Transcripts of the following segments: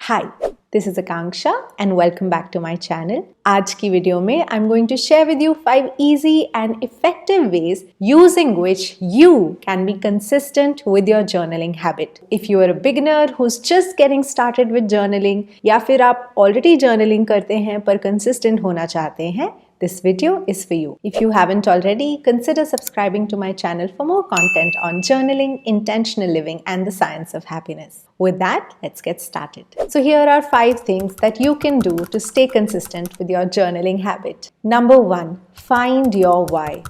Hi, this is Akanksha and welcome back to my channel. आज की video में I'm going to share with you 5 easy and effective ways using which you can be consistent with your journaling habit. If you are a beginner who's just getting started with journaling या फिर आप already journaling करते हैं पर consistent होना चाहते हैं, this video is for you. If you haven't already, consider subscribing to my channel for more content on journaling, intentional living, and the science of happiness. With that, let's get started. So here are 5 things that you can do to stay consistent with your journaling habit. Number 1, find your why.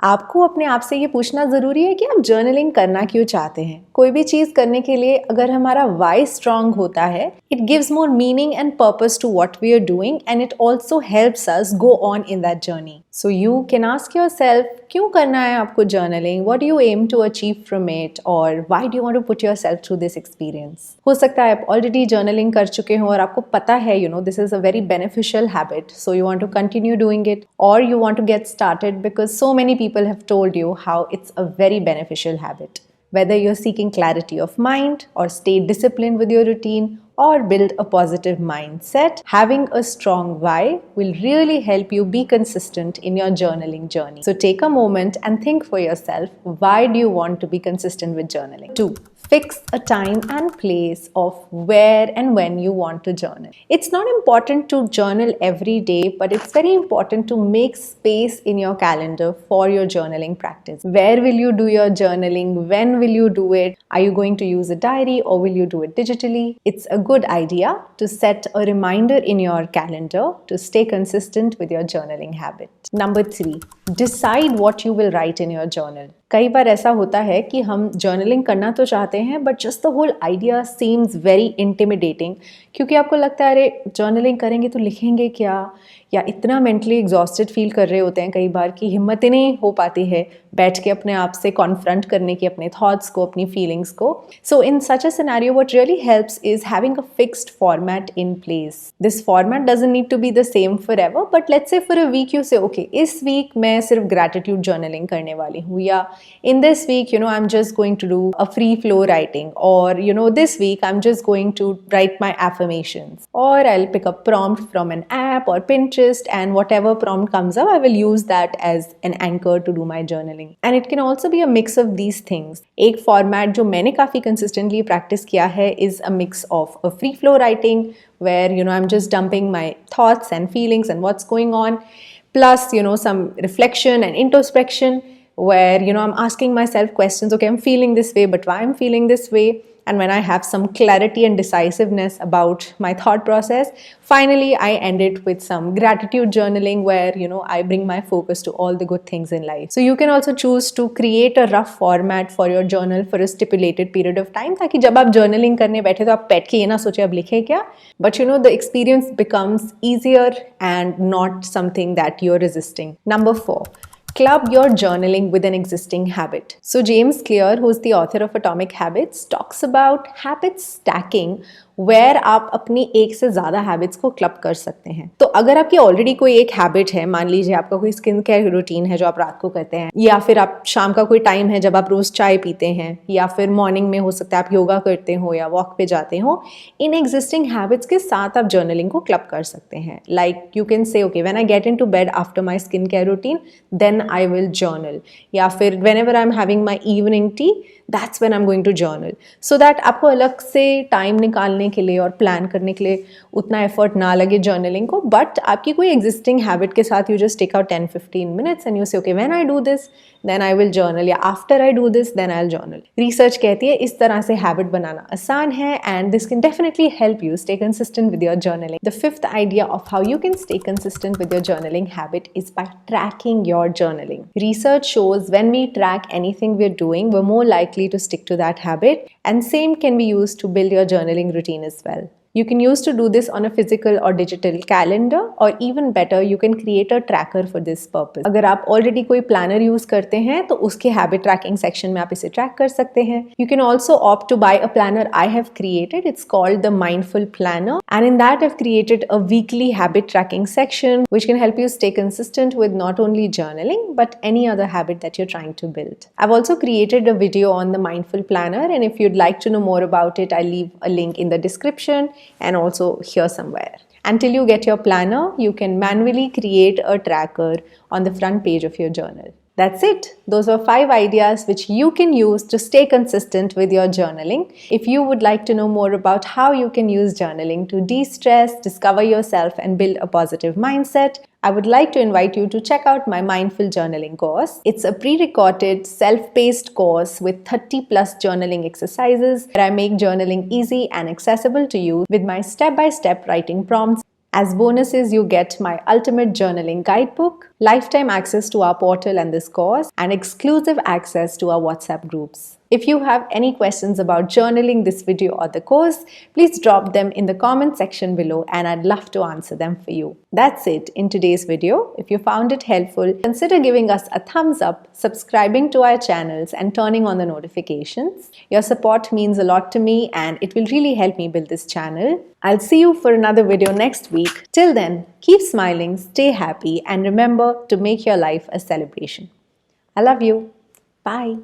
आपको अपने आप से ये पूछना ज़रूरी है कि आप जर्नलिंग करना क्यों चाहते हैं. कोई भी चीज़ करने के लिए अगर हमारा वाई स्ट्रांग होता है, it gives more meaning and purpose to what we are doing and it also helps us go on in that journey. So you can ask yourself, क्यों करना है आपको journaling, what do you aim to achieve from it, और why do you want to put yourself through this experience. हो सकता है आप already journaling कर चुके हो और आपको पता है this is a very beneficial habit, so you want to continue doing it, और you want to get started because so many people have told you how it's a very beneficial habit. Whether you're seeking clarity of mind or stay disciplined with your routine or build a positive mindset, having a strong why will really help you be consistent in your journaling journey. So take a moment and think for yourself, why do you want to be consistent with journaling? 2. Fix a time and place of where and when you want to journal. It's not important to journal every day, but it's very important to make space in your calendar for your journaling practice. Where will you do your journaling? When will you do it? Are you going to use a diary or will you do it digitally? It's a good idea to set a reminder in your calendar to stay consistent with your journaling habit. Number 3, decide what you will write in your journal. कई बार ऐसा होता है कि हम journaling करना तो चाहते हैं but just the whole idea seems very intimidating, क्योंकि आपको लगता है अरे जर्नलिंग करेंगे तो लिखेंगे क्या, या इतना मेंटली एग्जॉस्टेड फील कर रहे होते हैं कई बार कि हिम्मत ही नहीं हो पाती है बैठ के अपने आप से कॉन्फ्रंट करने की अपने थॉट्स को, अपनी फीलिंग्स को. So in such a scenario what really helps is having a fixed format in place. This format doesn't need to be the same forever, but let's say for a week you say okay, इस week मैं सिर्फ gratitude journaling करने वाली हूँ, या in this week I'm just going to do a free flow writing, or this week I'm just going to write my affirmations, or I'll pick a prompt from an app or Pinterest, and whatever prompt comes up I will use that as an anchor to do my journaling. And it can also be a mix of these things. एक format जो मैंने काफ़ी consistently practice किया है is a mix of a free flow writing where I'm just dumping my thoughts and feelings and what's going on, plus some reflection and introspection where I'm asking myself questions. Okay, I'm feeling this way, but why I'm feeling this way? And when I have some clarity and decisiveness about my thought process, finally I end it with some gratitude journaling where I bring my focus to all the good things in life. So you can also choose to create a rough format for your journal for a stipulated period of time, ताकि जब आप journaling करने बैठे तो आप बैठ के ये ना सोचे अब लिखे क्या, but the experience becomes easier and not something that you're resisting. Number 4, club your journaling with an existing habit. So James Clear, who's the author of Atomic Habits, talks about habit stacking, where आप अपनी एक से ज़्यादा habits को club कर सकते हैं. तो अगर आपकी ऑलरेडी कोई एक हैबिट है, मान लीजिए आपका कोई स्किन केयर रूटीन है जो आप रात को करते हैं, या फिर आप शाम का कोई टाइम है जब आप रोज़ चाय पीते हैं, या फिर मॉर्निंग में हो सकता है आप योगा करते हो या वॉक पे जाते हो, इन एग्जिस्टिंग हैबिट्स के साथ आप जर्नलिंग को क्लब कर सकते हैं. Like you can say okay, when I get into bed after my skin care routine then I will journal, या फिर whenever I am having my evening tea that's when I'm going to journal. So that आपको अलग से time निकालने के लिए और plan करने के लिए उतना एफर्ट ना लगे जर्नलिंग को, बट आपकी कोई एग्जिस्टिंग हैबिट के साथ you just take out 10-15 minutes and you say okay, when I do this then I will journal, या after I do this then I'll journal. Research कहती है इस तरह से हैबिट बनाना आसान है and this can definitely help you stay consistent with your journaling. The 5th idea of how you can stay consistent with your journaling habit is by tracking your journaling. Research shows when we track anything we're doing, we're more likely to stick to that habit, and same can be used to build your journaling routine as well. You can use to do this on a physical or digital calendar, or even better you can create a tracker for this purpose. अगर आप already कोई planner use करते हैं तो उसके habit tracking section में आप इसे track कर सकते हैं. You can also opt to buy a planner I have created. It's called the Mindful Planner, and in that I've created a weekly habit tracking section which can help you stay consistent with not only journaling but any other habit that you're trying to build. I've also created a video on the Mindful Planner, and if you'd like to know more about it, I'll leave a link in the description. and also here somewhere. Until you get your planner, you can manually create a tracker on the front page of your journal. That's it. Those are 5 ideas which you can use to stay consistent with your journaling. If you would like to know more about how you can use journaling to de-stress, discover yourself, and build a positive mindset, I would like to invite you to check out my Mindful Journaling course. It's a pre-recorded, self-paced course with 30 plus journaling exercises where I make journaling easy and accessible to you with my step-by-step writing prompts. As bonuses, you get my ultimate journaling guidebook, lifetime access to our portal and this course, and exclusive access to our WhatsApp groups. If you have any questions about journaling, this video or the course, please drop them in the comment section below and I'd love to answer them for you. That's it in today's video. If you found it helpful, consider giving us a thumbs up, subscribing to our channels and turning on the notifications. Your support means a lot to me and it will really help me build this channel. I'll see you for another video next week. Till then, keep smiling, stay happy, and remember to make your life a celebration. I love you. Bye.